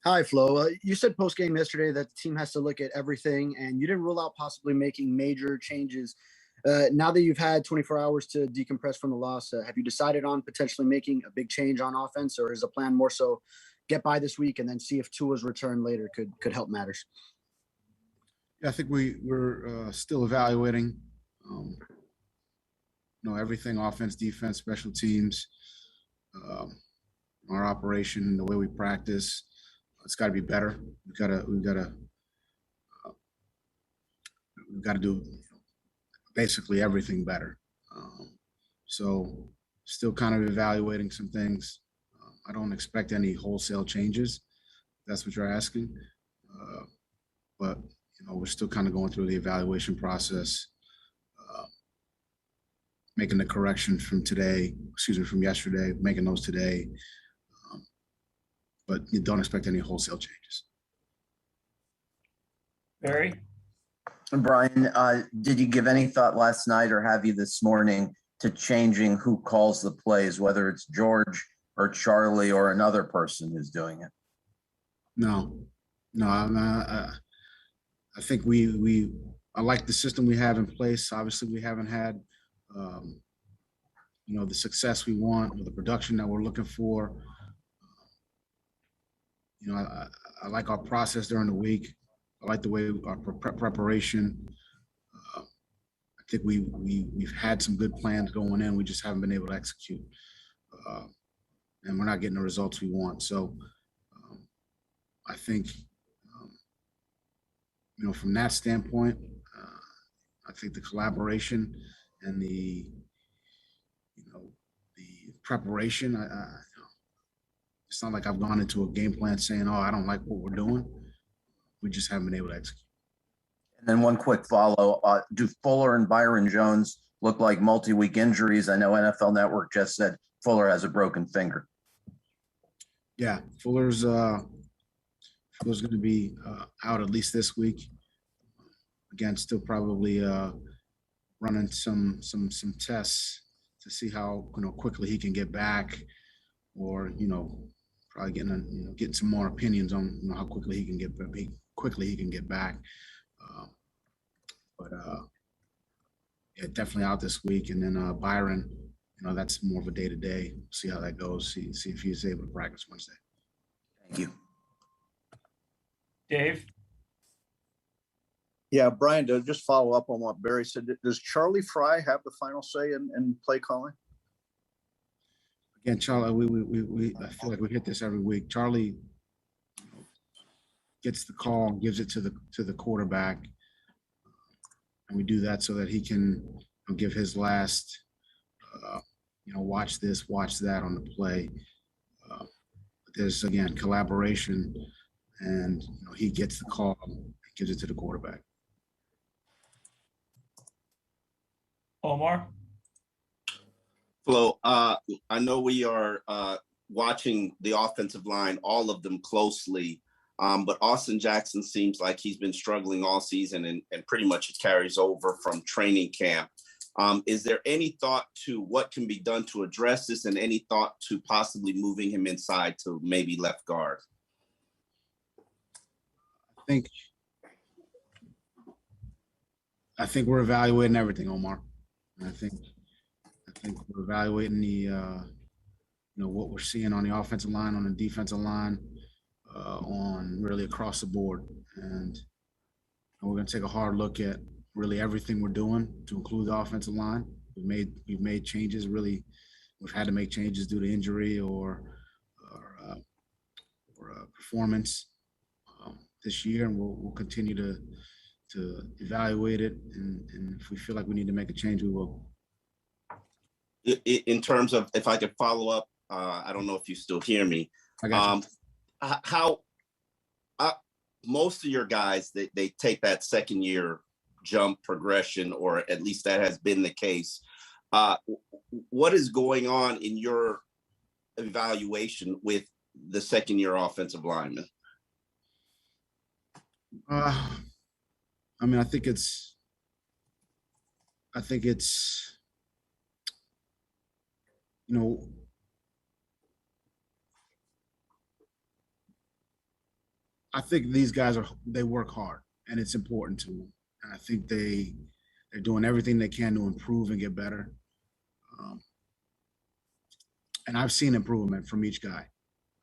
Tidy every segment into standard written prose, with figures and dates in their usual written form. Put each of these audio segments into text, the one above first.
Hi, Flo. You said post game yesterday that the team has to look at everything, and you didn't rule out possibly making major changes. Now that you've had 24 hours to decompress from the loss, have you decided on potentially making a big change on offense, or is the plan more so get by this week and then see if Tua's return later could help matters? Yeah, I think we're still evaluating, everything: offense, defense, special teams, um, our operation, the way we practice. It's got to be better. We've got to do basically everything better. So, still kind of evaluating some things. I don't expect any wholesale changes. That's what you're asking, but we're still kind of going through the evaluation process, uh, making the correction from yesterday, making those today. But you don't expect any wholesale changes. Barry? Brian, did you give any thought last night or have you this morning to changing who calls the plays, whether it's George or Charlie or another person who's doing it? No. I think I like the system we have in place. Obviously, we haven't had, the success we want or the production that we're looking for. I like our process during the week. I like the way our preparation. I think we've had some good plans going in. We just haven't been able to execute, and we're not getting the results we want. So I think, from that standpoint, I think the collaboration and the preparation. It's not like I've gone into a game plan saying, "Oh, I don't like what we're doing." We just haven't been able to execute. And then one quick follow: do Fuller and Byron Jones look like multi-week injuries? I know NFL Network just said Fuller has a broken finger. Yeah, Fuller's going to be out at least this week. Again, still probably running some tests to see how quickly he can get back, or probably getting some more opinions on how quickly he can get back. But yeah, definitely out this week. And then Byron, that's more of a day to day. See how that goes. See if he's able to practice Wednesday. Thank you. Dave? Yeah, Brian, to just follow up on what Barry said, does Charlie Fry have the final say in play calling? Again, Charlie, I feel like we hit this every week. Charlie gets the call, gives it to the quarterback, and we do that so that he can give his last, watch this, watch that on the play. There's, again, collaboration, and he gets the call, gives it to the quarterback. Omar? Flo, I know we are watching the offensive line, all of them closely, but Austin Jackson seems like he's been struggling all season and pretty much it carries over from training camp. Is there any thought to what can be done to address this, and any thought to possibly moving him inside to maybe left guard? I think we're evaluating everything, Omar. I think we're evaluating the what we're seeing on the offensive line, on the defensive line, on really across the board, and we're going to take a hard look at really everything we're doing to include the offensive line. We've made changes. Really, we've had to make changes due to injury or performance this year, and we'll continue to evaluate it, and if we feel like we need to make a change, we will. In terms of, if I could follow up, I don't know if you still hear me. I got you. How most of your guys, they take that second year jump progression, or at least that has been the case. What is going on in your evaluation with the second year offensive lineman? I think it's I think these guys they work hard, and it's important to them. And I think they're doing everything they can to improve and get better. And I've seen improvement from each guy.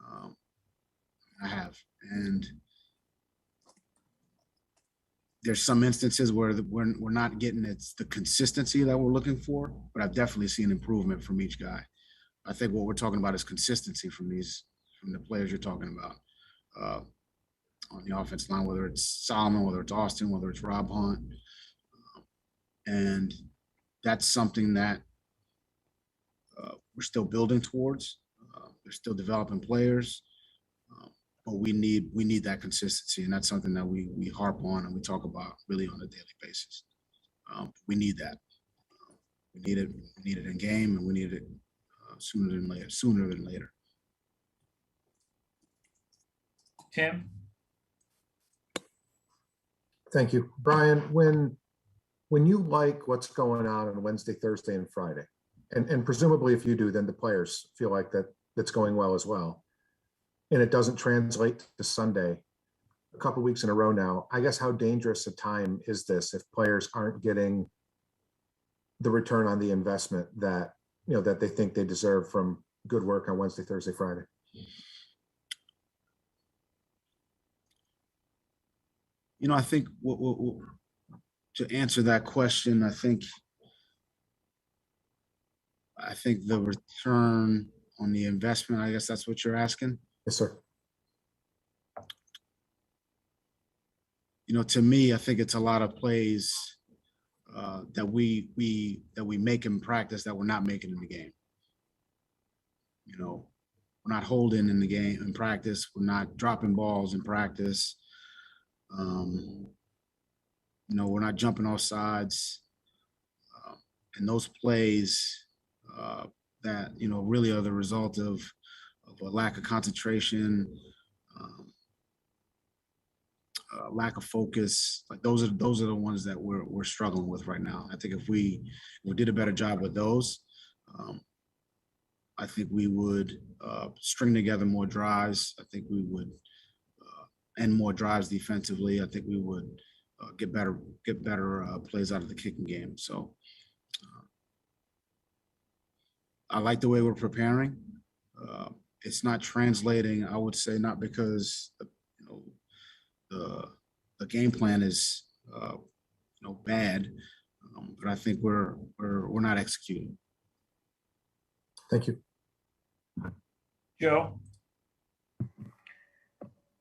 Um, I have, and there's some instances where we're not getting the consistency that we're looking for, but I've definitely seen improvement from each guy. I think what we're talking about is consistency from the players you're talking about on the offense line, whether it's Solomon, whether it's Austin, whether it's Rob Hunt, and that's something that we're still building towards. They're still developing players, but we need that consistency, and that's something that we harp on and we talk about really on a daily basis. We need that. We need it. We need it in game, and we need it sooner than later. Sooner than later. Tim? Thank you. Brian, when you like what's going on Wednesday, Thursday, and Friday, and presumably if you do, then the players feel like that's going well as well, and it doesn't translate to Sunday a couple weeks in a row now, I guess how dangerous a time is this if players aren't getting the return on the investment that that they think they deserve from good work on Wednesday, Thursday, Friday? I think to answer that question, I think the return on the investment, I guess that's what you're asking. Yes, sir. To me, I think it's a lot of plays that we make in practice that we're not making in the game. We're not holding in the game in practice. We're not dropping balls in practice. We're not jumping off sides. And those plays that, really are the result of a lack of concentration, lack of focus. Like those are the ones that we're struggling with right now. I think if we did a better job with those, I think we would string together more drives. I think we would end more drives defensively. I think we would get better plays out of the kicking game. So I like the way we're preparing. It's not translating, I would say, not because the game plan is bad, but I think we're not executing. Thank you. Joe?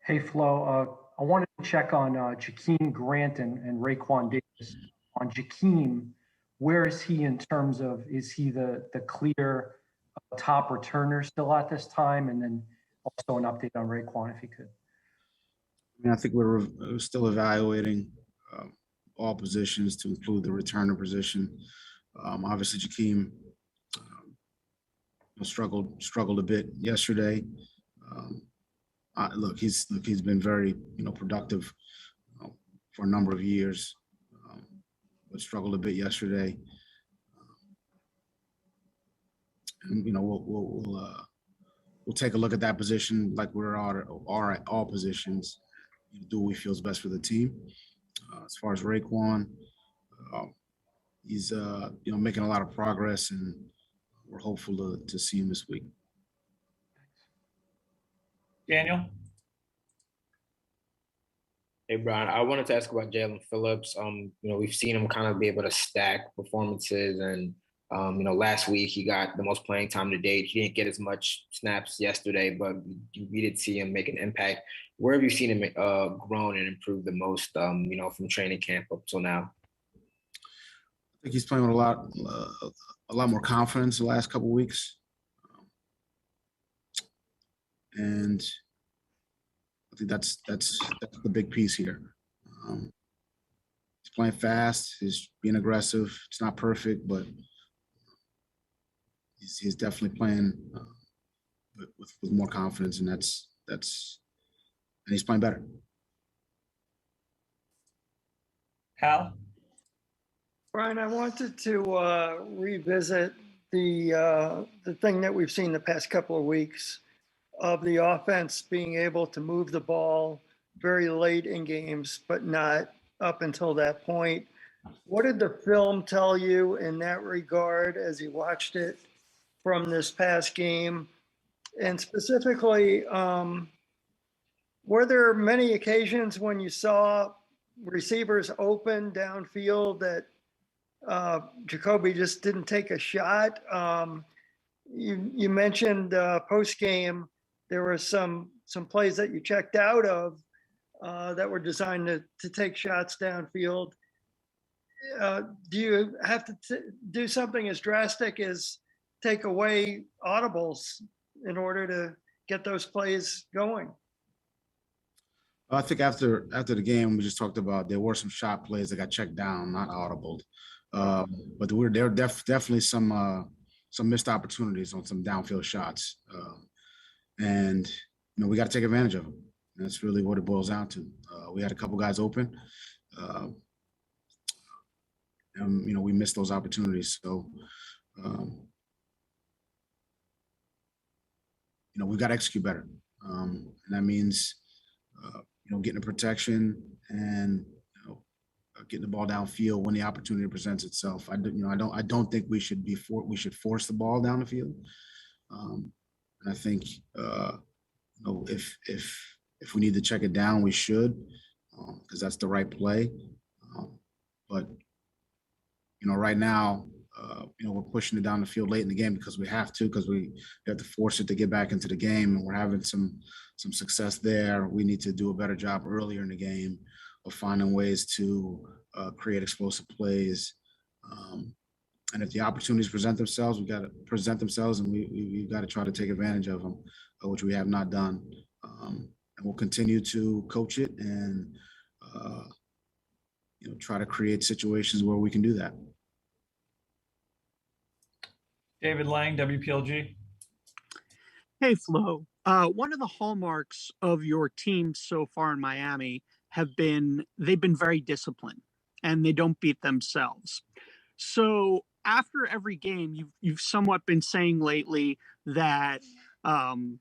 Hey, Flo. I wanted to check on Jakeem Grant and Raekwon Davis. On Jakeem, where is he in terms of, is he the clear top returner still at this time? And then also an update on Raekwon, if you could. I think we're still evaluating all positions to include the returner position. Obviously, Jakeem struggled a bit yesterday. Look, he's been very productive for a number of years, but struggled a bit yesterday. And we'll take a look at that position like we're are at all positions. Do what we feel is best for the team. As far as Raekwon, he's making a lot of progress, and we're hopeful to see him this week. Daniel? Hey, Brian, I wanted to ask about Jalen Phillips. We've seen him kind of be able to stack performances, and last week he got the most playing time to date. He didn't get as much snaps yesterday, but we did see him make an impact. Where have you seen him grown and improve the most, from training camp up till now? I think he's playing with a lot more confidence the last couple of weeks. And I think that's the big piece here. He's playing fast. He's being aggressive. It's not perfect, but he's definitely playing with more confidence, and and he's playing better. Hal? Brian, I wanted to revisit the thing that we've seen the past couple of weeks of the offense being able to move the ball very late in games, but not up until that point. What did the film tell you in that regard as you watched it from this past game? And specifically, were there many occasions when you saw receivers open downfield that Jacoby just didn't take a shot? You mentioned post game there were some plays that you checked out of that were designed to take shots downfield. Do you have to do something as drastic as take away audibles in order to get those plays going? I think after the game, we just talked about there were some shot plays that got checked down, not audible. But there were definitely some missed opportunities on some downfield shots. And, we got to take advantage of them. And that's really what it boils down to. We had a couple guys open. And, we missed those opportunities. So, we got to execute better. And that means, getting the protection and, getting the ball downfield when the opportunity presents itself. I don't think we should force the ball down the field. And I think, if we need to check it down, we should, because that's the right play. But right now, we're pushing it down the field late in the game because we have to force it to get back into the game, and we're having some success there. We need to do a better job earlier in the game of finding ways to create explosive plays. And if the opportunities present themselves, we got to present themselves, and we've got to try to take advantage of them, which we have not done. And we'll continue to coach it and try to create situations where we can do that. David Lang, WPLG. Hey, Flo. One of the hallmarks of your team so far in Miami they've been very disciplined and they don't beat themselves. So after every game, you've somewhat been saying lately that you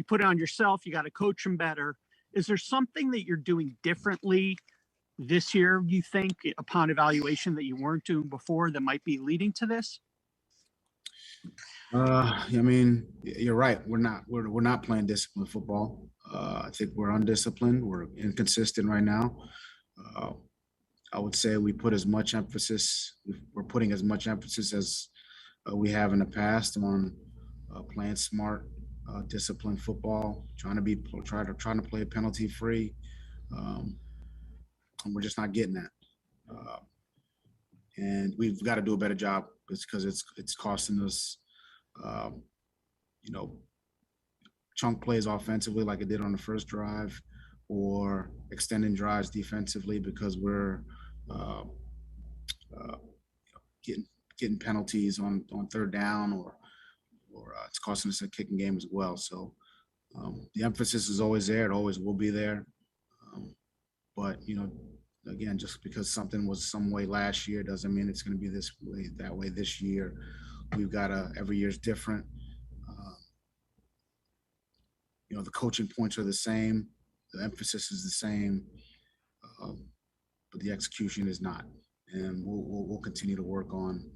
put it on yourself, you got to coach them better. Is there something that you're doing differently this year, you think, upon evaluation that you weren't doing before that might be leading to this? You're right. We're not playing disciplined football. I think we're undisciplined. We're inconsistent right now. I would say we're putting as much emphasis as we have in the past on playing smart, disciplined football, trying to play penalty free. And we're just not getting that. And we've got to do a better job because it's costing us, chunk plays offensively like it did on the first drive, or extending drives defensively because we're getting penalties on third down, or it's costing us a kicking game as well. So the emphasis is always there. It always will be there. But, again, just because something was some way last year doesn't mean it's going to be that way this year. We've got every year's different. The coaching points are the same. The emphasis is the same, but the execution is not. And we'll continue to work on,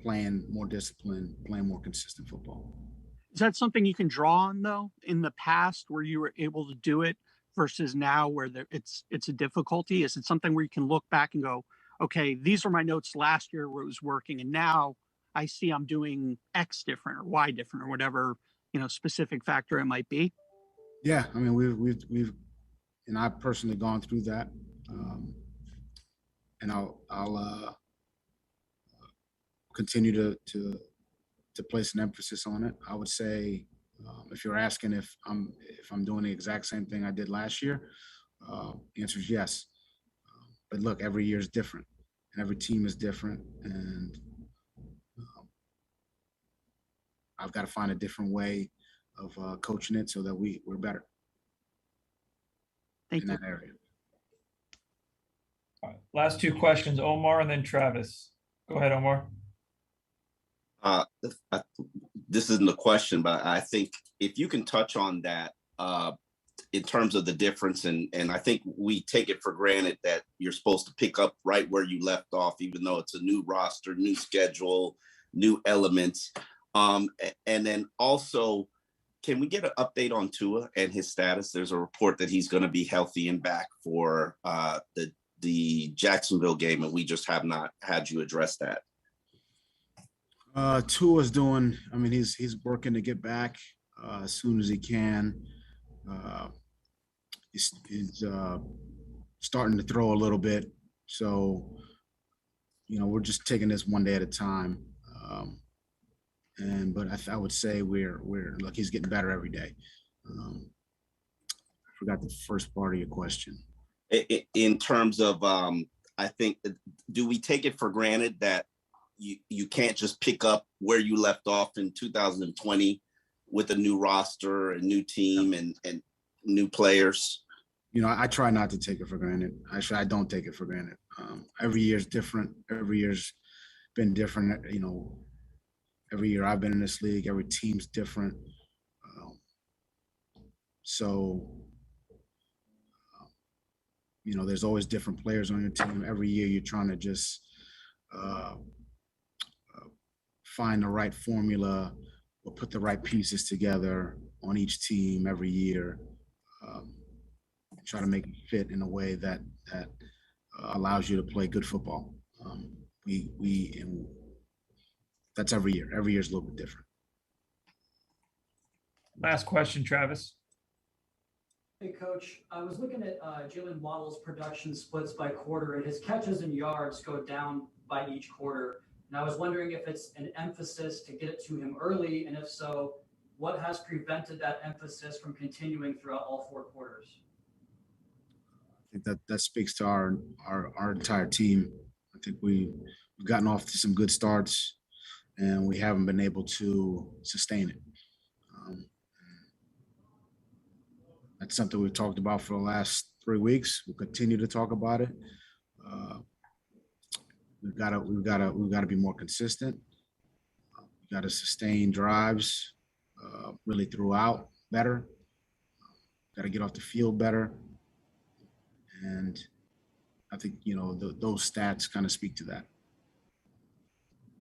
playing more disciplined, playing more consistent football. Is that something you can draw on, though, in the past where you were able to do it versus now where it's a difficulty? Is it something where you can look back and go, okay, these are my notes last year where it was working, and now I see I'm doing X different or Y different or whatever, specific factor it might be? Yeah, we've and I've personally gone through that, and I'll continue to place an emphasis on it. I would say, if you're asking if I'm doing the exact same thing I did last year, the answer is yes. But look, every year is different, and every team is different, and I've got to find a different way of coaching it so that we're better in that area. All right. Last two questions, Omar and then Travis. Go ahead, Omar. this isn't a question, but I think if you can touch on that in terms of the difference, and I think we take it for granted that you're supposed to pick up right where you left off, even though it's a new roster, new schedule, new elements. And then also, can we get an update on Tua and his status? There's a report that he's going to be healthy and back for the Jacksonville game, and we just have not had you address that. Tua's doing, I mean, he's working to get back as soon as he can. He's starting to throw a little bit. So, you know, we're just taking this one day at a time. But I would say we're look, he's getting better every day. I forgot the first part of your question. In terms of, I think, do we take it for granted that you can't just pick up where you left off in 2020 with a new roster, a new team, and new players? You know, I try not to take it for granted. Actually, I don't take it for granted. Every year's different. Every year's been different. You know, every year I've been in this league, every team's different. You know, there's always different players on your team. Every year you're trying to just find the right formula or put the right pieces together on each team every year. Try to make it fit in a way that allows you to play good football. And that's every year. Every year is a little bit different. Last question, Travis. Hey, Coach. I was looking at Jalen Waddle's production splits by quarter, and his catches and yards go down by each quarter. And I was wondering if it's an emphasis to get it to him early, and if so, what has prevented that emphasis from continuing throughout all 4 quarters? I think that speaks to our entire team. I think we've gotten off to some good starts, and we haven't been able to sustain it. That's something we've talked about for the last 3 weeks. We'll continue to talk about it. We've got to be more consistent. We've got to sustain drives really throughout better. Got to get off the field better. And I think, you know, those stats kind of speak to that.